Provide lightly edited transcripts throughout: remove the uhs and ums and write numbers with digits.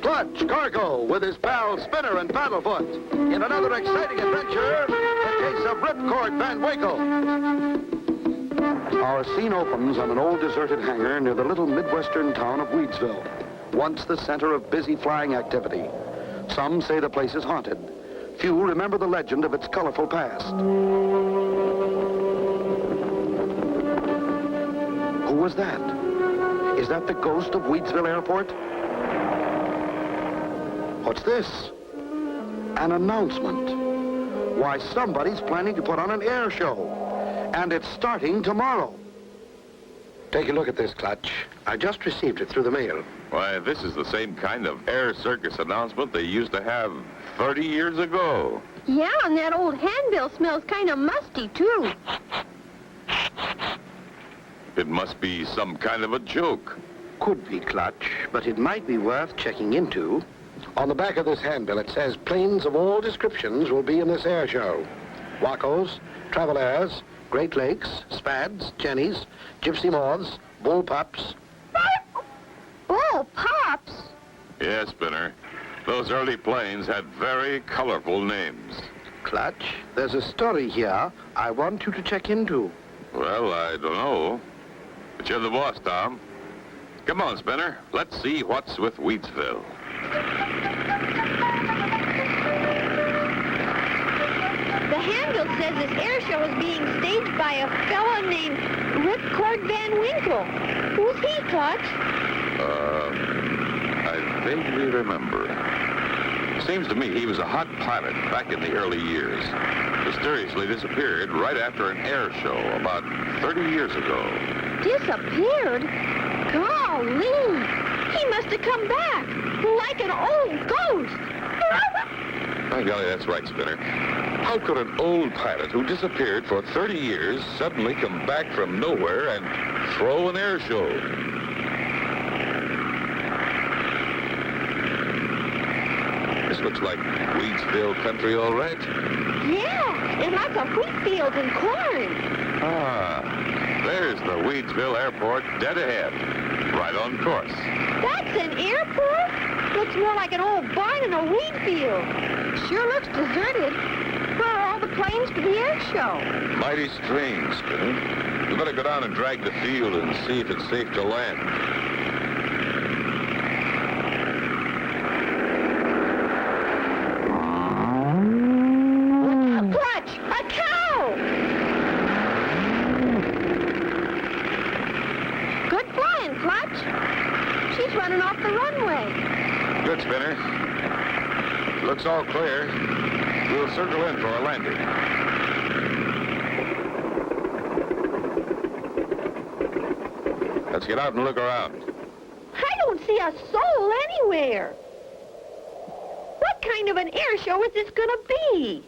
Clutch Cargo with his pal Spinner and Paddlefoot in another exciting adventure, the case of Ripcord Van Winkle. Our scene opens on an old deserted hangar near the little Midwestern town of Weedsville, once the center of busy flying activity. Some say the place is haunted. Few remember the legend of its colorful past. Who was that? Is that the ghost of Weedsville Airport? What's this? An announcement. Why, somebody's planning to put on an air show. And it's starting tomorrow. Take a look at this, Clutch. I just received it through the mail. Why, this is the same kind of air circus announcement they used to have 30 years ago. Yeah, and that old handbill smells kind of musty, too. It must be some kind of a joke. Could be, Clutch, but it might be worth checking into. On the back of this handbill, it says planes of all descriptions will be in this air show. Wacos, Travel Airs, Great Lakes, Spads, Jennies, Gypsy Moths, Bull Pups. Bull Pups? Yes, Spinner. Those early planes had very colorful names. Clutch, there's a story here I want you to check into. Well, I don't know. But you're the boss, Tom. Come on, Spinner. Let's see what's with Weedsville. The handbill says this air show is being staged by a fella named Ripcord Van Winkle. Who's he, Clutch? I vaguely remember. Seems to me he was a hot pilot back in the early years. Mysteriously disappeared right after an air show about 30 years ago. Disappeared? Golly! He must have come back, like an old ghost. By golly, that's right, Spinner. How could an old pilot who disappeared for 30 years suddenly come back from nowhere and throw an air show? This looks like Weedsville country, all right. Yeah, and lots of wheat fields and corn. Ah, there's the Weedsville Airport dead ahead, right on course. That's an airport? Looks more like an old barn in a wheat field. Sure looks deserted. Where are all the planes for the air show? Mighty strange, Spinner. We better go down and drag the field and see if it's safe to land. Clutch! A cow! Good flying, Clutch. She's running off the runway. Good, Spinner. Looks all clear. We'll circle in for a landing. Let's get out and look around. I don't see a soul anywhere. What kind of an air show is this gonna be?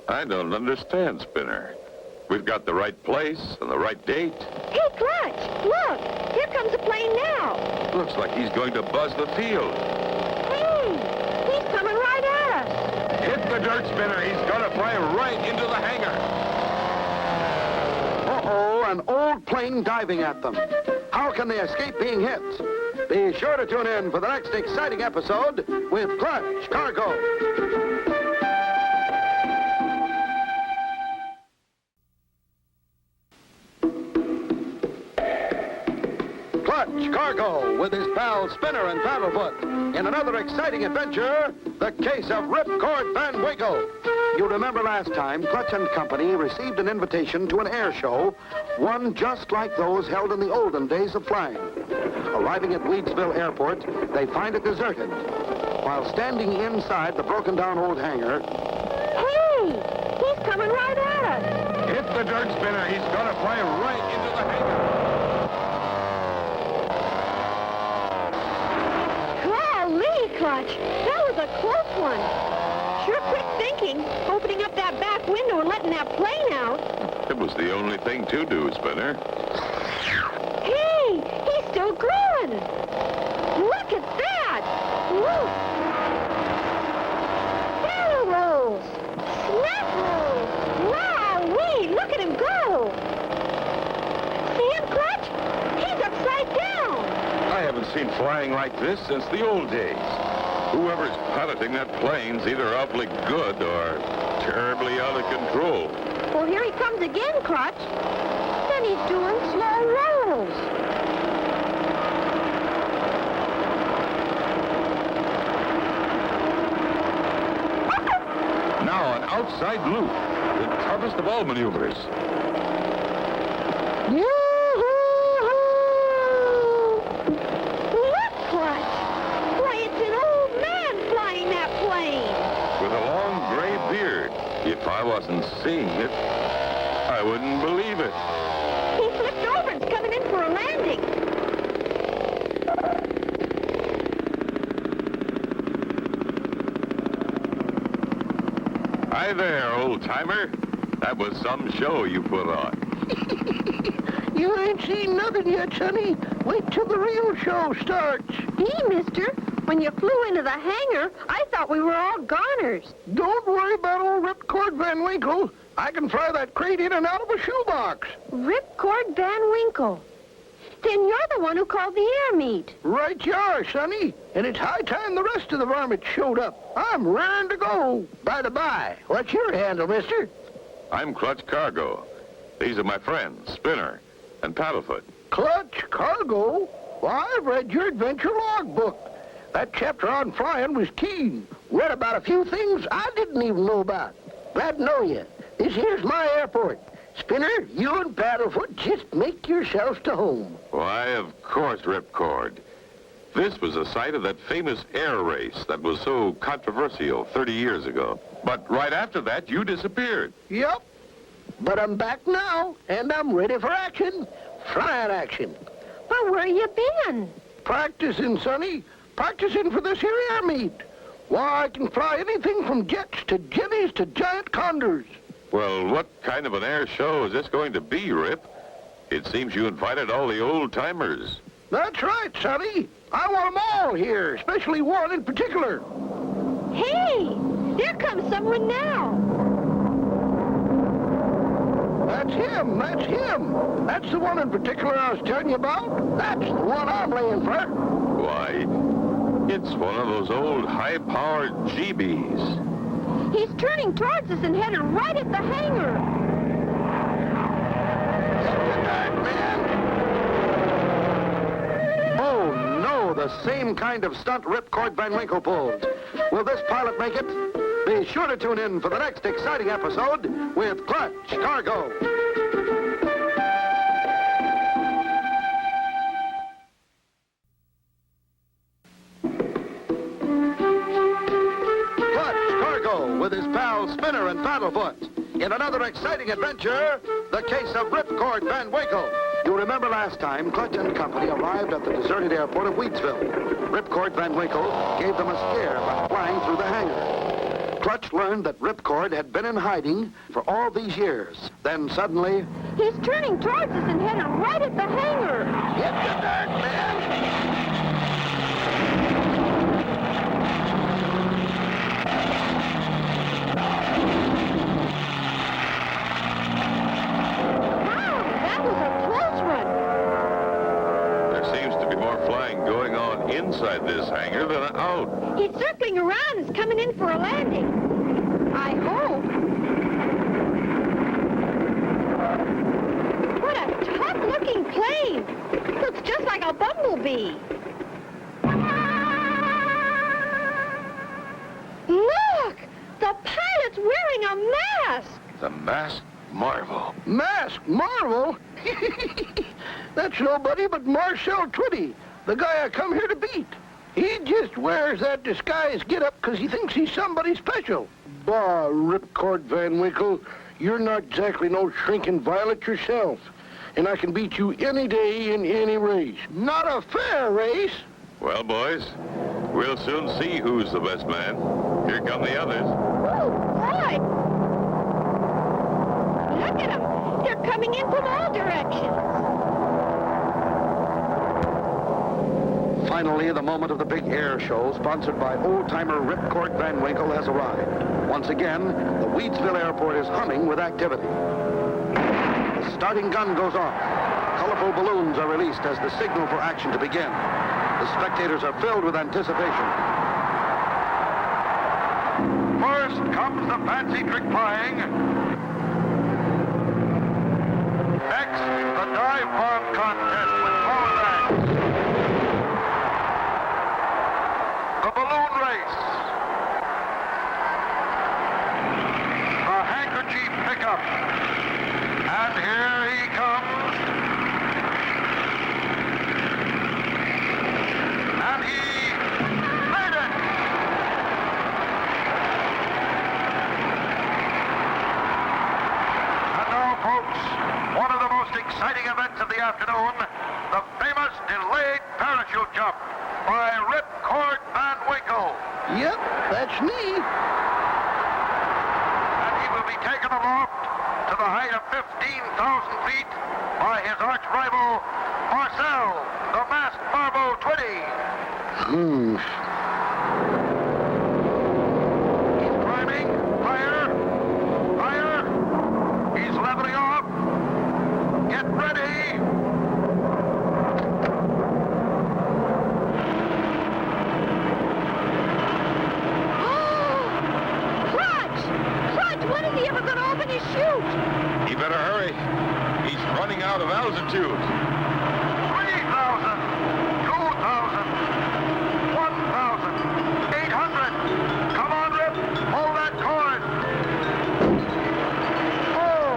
I don't understand, Spinner. We've got the right place and the right date. Hey, Clutch, look. Here comes a plane now. Looks like he's going to buzz the field. Hey, he's coming right at us. Hit the dirt, Spinner. He's going to fly right into the hangar. Uh-oh, an old plane diving at them. How can they escape being hit? Be sure to tune in for the next exciting episode with Clutch Cargo. Clutch Cargo with his pal Spinner and Paddlefoot in another exciting adventure, the case of Ripcord Van Winkle. You remember last time, Clutch and Company received an invitation to an air show, one just like those held in the olden days of flying. Arriving at Weedsville Airport, they find it deserted. While standing inside the broken-down old hangar... Hey, he's coming right at us. Hit the dirt, Spinner. He's going to fly right into the hangar. Golly, Clutch, that was a close one. Sure quick thinking, opening up that back window and letting that plane out. It was the only thing to do, Spinner. Hey, he's still growing. Look at that. Woo. Barrel rolls. Snap rolls. Wowee, look at him go. See him, Clutch? He's upside down. I haven't seen flying like this since the old days. Whoever's piloting that plane's either awfully good or terribly out of control. Well, here he comes again, Clutch. Then he's doing slow rolls. Now an outside loop, the toughest of all maneuvers. Yoo-hoo-hoo! Look, Clutch. Why, it's an old man flying that plane. With a long gray beard. If I wasn't seeing it, I wouldn't believe it. He flipped over and's coming in for a landing. Hi there, old-timer. That was some show you put on. You ain't seen nothing yet, Sonny. Wait till the real show starts. Gee, mister, when you flew into the hangar, I thought we were all goners. Don't worry about old Ripcord Van Winkle. I can fly that crate in and out of a shoebox. Ripcord Van Winkle. Then you're the one who called the air meet. Right you are, Sonny. And it's high time the rest of the varmints showed up. I'm raring to go. By the by, what's your handle, mister? I'm Clutch Cargo. These are my friends, Spinner and Paddlefoot. Clutch Cargo? Well, I've read your adventure logbook. That chapter on flying was keen. Read about a few things I didn't even know about. Glad to know you. This here's my airport. Spinner, you and Paddlefoot just make yourselves to home. Why, of course, Ripcord. This was the site of that famous air race that was so controversial 30 years ago. But right after that, you disappeared. Yep. But I'm back now, and I'm ready for action. Flying action. Well, where you been? Practicing, Sonny. Practicing for this here air meet. Why, I can fly anything from jets to jetties to giant condors. Well, what kind of an air show is this going to be, Rip? It seems you invited all the old-timers. That's right, Sonny. I want them all here, especially one in particular. Hey, there comes someone now. That's him. That's him. That's the one in particular I was telling you about. That's the one I'm laying for. Why, it's one of those old high-powered GBs. He's turning towards us and headed right at the hangar. Oh, no, the same kind of stunt Ripcord Van Winkle pulled. Will this pilot make it? Be sure to tune in for the next exciting episode with Clutch Cargo. With his pals Spinner and Paddlefoot. In another exciting adventure, the case of Ripcord Van Winkle. You remember last time, Clutch and company arrived at the deserted airport of Wheatsville. Ripcord Van Winkle gave them a scare by flying through the hangar. Clutch learned that Ripcord had been in hiding for all these years. Then suddenly... He's turning towards us and headed right at the hangar. Get the dark, man. Inside this hangar than out. He's circling around and is coming in for a landing. I hope. What a tough-looking plane. Looks just like a bumblebee. Look! The pilot's wearing a mask. The masked marvel. Masked marvel? That's nobody but Marcel Twitty, the guy I come here to beat. He just wears that disguise get-up because he thinks he's somebody special. Bah, Ripcord Van Winkle, you're not exactly no shrinking violet yourself. And I can beat you any day in any race. Not a fair race. Well, boys, we'll soon see who's the best man. Here come the others. Oh, boy! Look at them. They're coming in from all directions. Finally, the moment of the big air show, sponsored by old-timer Ripcord Van Winkle, has arrived. Once again, the Wheatsville Airport is humming with activity. The starting gun goes off. Colorful balloons are released as the signal for action to begin. The spectators are filled with anticipation. First comes the fancy trick flying. Next, the dive bomb contest with power bags. The balloon race. The handkerchief pickup. And here he comes. And he made it. And now, folks, one of the most exciting events of the afternoon, the famous delayed parachute jump by Ripcord Van Winkle. Yep, that's me. And he will be taken aloft to the height of 15,000 feet by his arch rival, Marcel, the masked marble Twitty. He's climbing. Higher. Higher. He's leveling off. Get ready. Clutch, when is he ever going to open his chute? He better hurry. He's running out of altitude. 3,000, 2,000, 1,800. Come on, Rip. Hold that cord. Oh,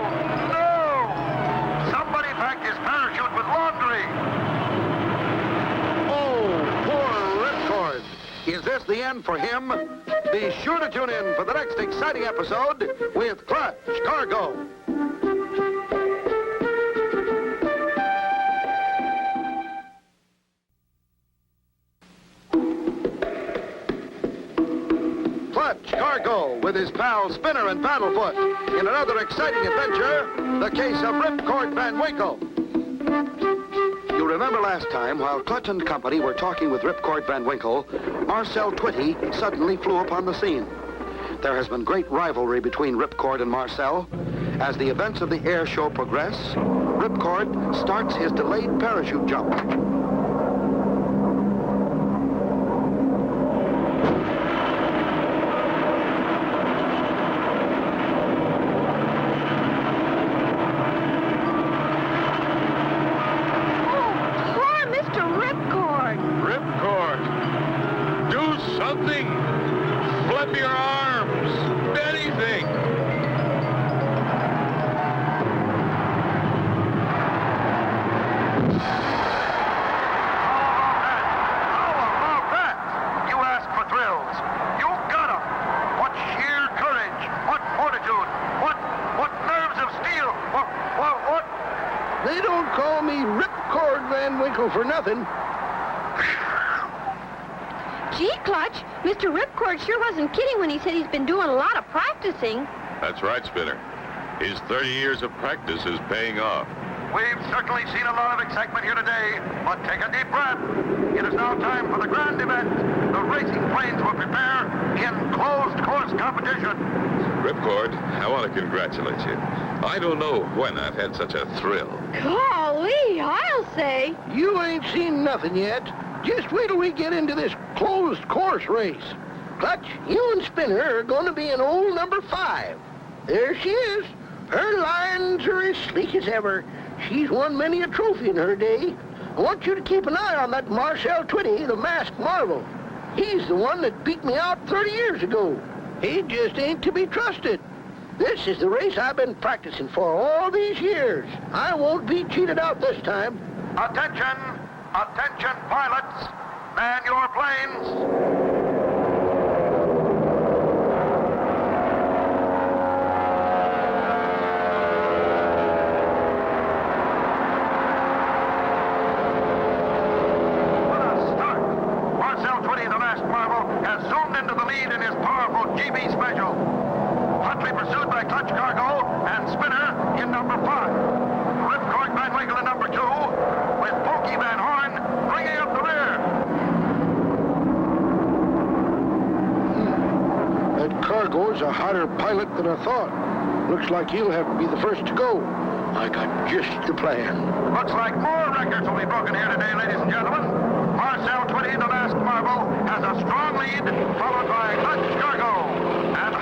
no. Somebody packed his parachute with laundry. Oh, poor Ripcord. Is this the end for him? Be sure to tune in for the next exciting episode with Clutch Cargo. Clutch Cargo with his pal Spinner and Paddlefoot in another exciting adventure, the case of Ripcord Van Winkle. You remember last time, while Clutch and company were talking with Ripcord Van Winkle, Marcel Twitty suddenly flew upon the scene. There has been great rivalry between Ripcord and Marcel. As the events of the air show progress, Ripcord starts his delayed parachute jump. Ripcord, do something. Flip your arms. Anything. How about that? You asked for thrills. You got 'em. What sheer courage. What fortitude. What nerves of steel. What? They don't call me Ripcord Van Winkle for nothing. Gee, Clutch, Mr. Ripcord sure wasn't kidding when he said he's been doing a lot of practicing. That's right, Spinner. His 30 years of practice is paying off. We've certainly seen a lot of excitement here today, but take a deep breath. It is now time for the grand event. The racing planes will prepare in closed course competition. Ripcord, I want to congratulate you. I don't know when I've had such a thrill. Golly, I'll say. You ain't seen nothing yet. Just wait till we get into this closed course race. Clutch, you and Spinner are going to be in old number 5. There she is. Her lines are as sleek as ever. She's won many a trophy in her day. I want you to keep an eye on that Marcel Twitty, the masked marvel. He's the one that beat me out 30 years ago. He just ain't to be trusted. This is the race I've been practicing for all these years. I won't be cheated out this time. Attention, pilots. Man your planes. What a start. Marcel Twitty, the masked marvel, has zoomed into the lead in his powerful GB special. Hotly pursued by Clutch Cargo and Spinner in number 5. Ripcord Van Winkle in number 2, with Pokey Van Horn bringing up the rear. That Cargo's a hotter pilot than I thought. Looks like he'll have to be the first to go. I got just the plan. Looks like more records will be broken here today, ladies and gentlemen. Marcel Twitty, the masked marvel, has a strong lead, followed by Clutch Cargo. And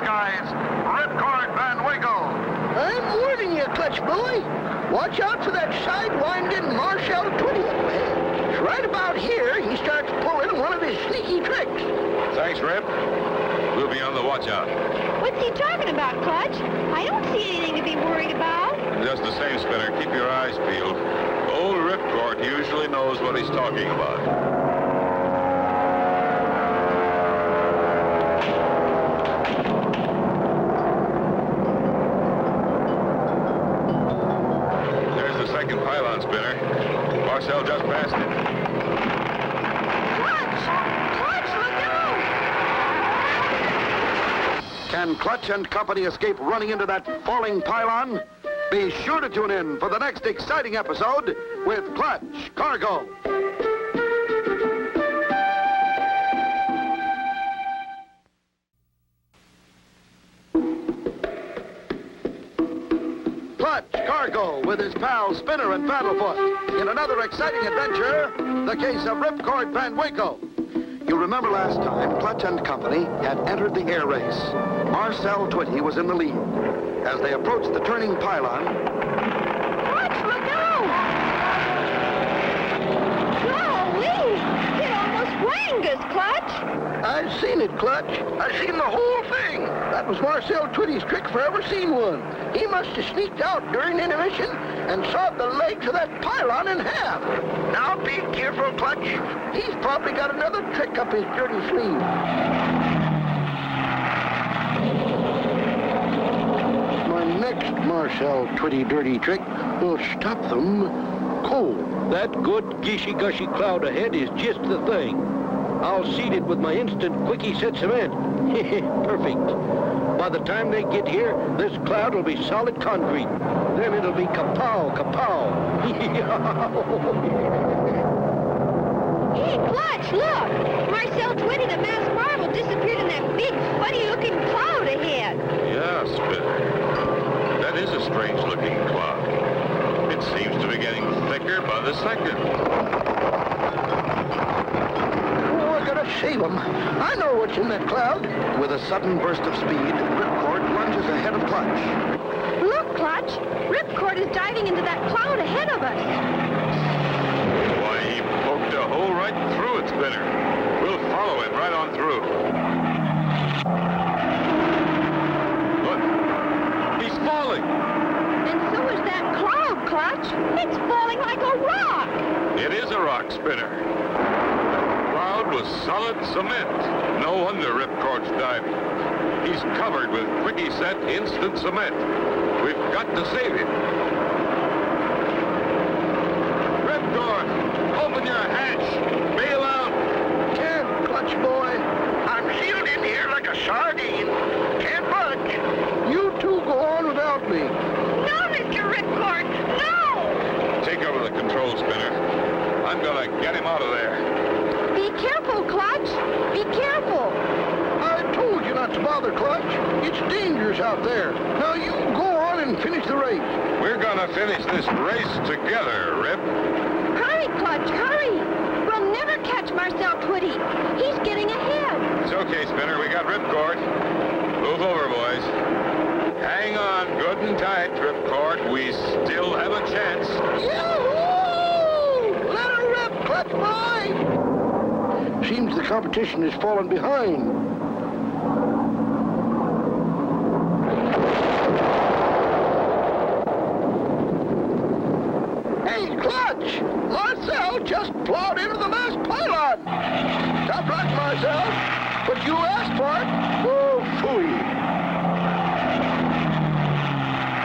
guy's Ripcord Van Winkle. I'm warning you, Clutch Boy. Watch out for that sidewinding Marshall 20 up ahead. It's right about here he starts pulling one of his sneaky tricks. Thanks, Rip. We'll be on the watch out. What's he talking about, Clutch? I don't see anything to be worried about. Just the same, Spinner, keep your eyes peeled. Old Ripcord usually knows what he's talking about. Pylon, Spinner. Marcel just passed it. Clutch! Clutch, look out! Can Clutch and Company escape running into that falling pylon? Be sure to tune in for the next exciting episode with Clutch Cargo. Clutch Cargo with his pals Spinner and Paddlefoot in another exciting adventure, the case of Ripcord Van Winkle. You remember last time Clutch and Company had entered the air race. Marcel Twitty was in the lead. As they approached the turning pylon... Clutch, look out! Golly! It almost wanged us, Clutch! I've seen it, Clutch. I've seen the whole thing. That was Marcel Twitty's trick if I ever seen one. He must have sneaked out during intermission and sawed the legs of that pylon in half. Now be careful, Clutch. He's probably got another trick up his dirty sleeve. My next Marcel Twitty dirty trick will stop them cold. That good gishy-gushy cloud ahead is just the thing. I'll seed it with my instant quickie set cement. Perfect. By the time they get here, this cloud will be solid concrete. Then it'll be kapow, kapow. Hey, Clutch, look! Marcel Twitty, the masked marvel, disappeared in that big, funny-looking cloud ahead. Yeah, Spinner. That is a strange-looking cloud. It seems to be getting thicker by the second. Save him. I know what's in that cloud. With a sudden burst of speed, Ripcord lunges ahead of Clutch. Look, Clutch! Ripcord is diving into that cloud ahead of us. Why, he poked a hole right through it, Spinner. We'll follow it right on through. Look, he's falling. And so is that cloud, Clutch. It's falling like a rock. It is a rock, Spinner. Was solid cement. No wonder Ripcord's diving. He's covered with quickie set instant cement. We've got to save him. Ripcord, open your hatch. Bail out. Can't, Clutch Boy. I'm sealed in here like a sardine. Can't budge. You two go on without me. No, Mr. Ripcord, no! Take over the control, Spinner. I'm gonna get him out of there. Be careful, Clutch. Be careful. I told you not to bother, Clutch. It's dangerous out there. Now you go on and finish the race. We're gonna finish this race together, Rip. Hurry, Clutch, hurry. We'll never catch Marcel Twitty. He's getting ahead. It's okay, Spinner. We got Ripcord. Move over, boys. Hang on good and tight, Ripcord. We still have a chance. Yoo-hoo! Let her rip, Clutch Boy! Seems the competition has fallen behind. Hey, Clutch! Marcel just plowed into the last pylon. Top luck, Marcel. But you asked for it. Oh, phooey.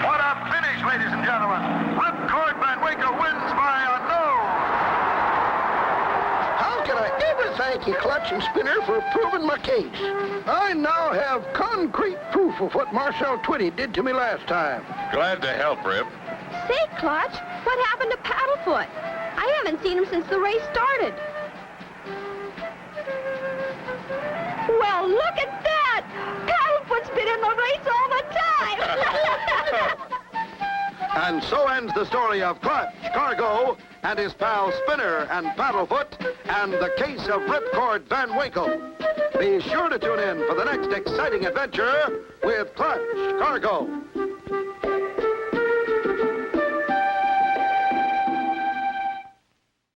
What a finish, ladies and gentlemen. Ripcord Van Winkle wins by a no. How can I ever thank you, Clutch and Spinner, for proving my case? I now have concrete proof of what Marcel Twitty did to me last time. Glad to help, Rip. Say, Clutch, what happened to Paddlefoot? I haven't seen him since the race started. Well, look at that! Paddlefoot's been in the race all the time! And so ends the story of Clutch Cargo and his pals Spinner and Paddlefoot and the case of Ripcord Van Winkle. Be sure to tune in for the next exciting adventure with Clutch Cargo.